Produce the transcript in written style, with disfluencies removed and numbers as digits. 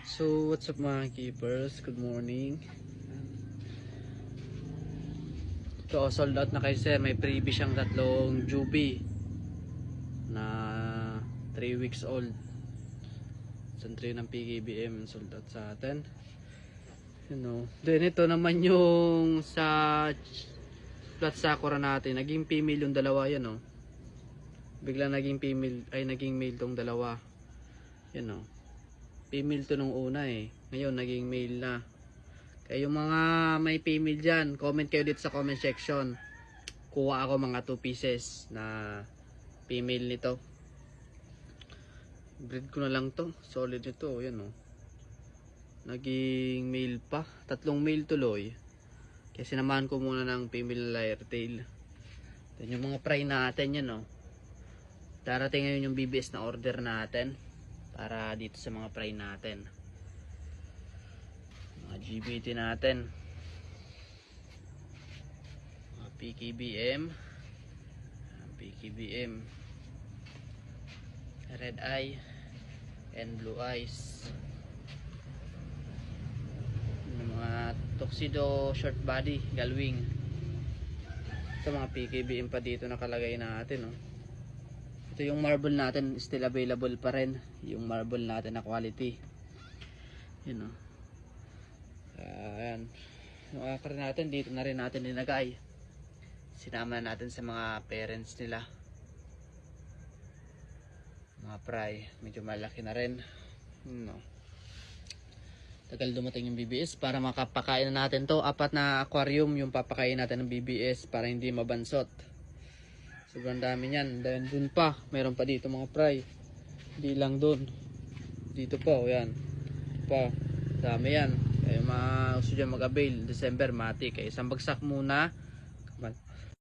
So what's up mga keepers, good morning. Ito sold out na kay sir, may freebie siyang tatlong jubi na 3 weeks old. Santri ng PKBM sold out sa atin. Then ito naman yung sa flat sakura natin, naging female yung dalawa yan Bigla naging female, ay naging male tong dalawa. Female to nung una ngayon naging male na. Kaya yung mga may female dyan, comment kayo dito sa comment section. Kuha ako mga 2 pieces na female nito. Breed ko na lang to, solid ito. Naging male pa, tatlong male tuloy. Kaya sinamahan ko muna ng female layer tail. Then yung mga fry natin darating ngayon yung BBS na order natin para dito sa mga fry natin, mga GBT natin, mga PKBM, red eye and blue eyes, mga tuxedo short body galwing. Ito mga PKBM pa dito nakalagay natin Ito yung marble natin, still available pa rin yung marble natin na quality. Ayan. Yung akar natin dito na rin natin dinagay. Sinama natin sa mga parents nila. Mga fry, medyo malaki na rin. Tagal dumating yung BBS para makapakain na natin to. 4 na aquarium yung papakain natin ng BBS para hindi mabansot. Sobrang dami niyan. Then dun pa, mayroon pa dito mga fry. Hindi lang dun. Dito pa, yan. Pa, dami yan. Kaya gusto dyan mag-avail. December, mati. Kaya isang bagsak muna.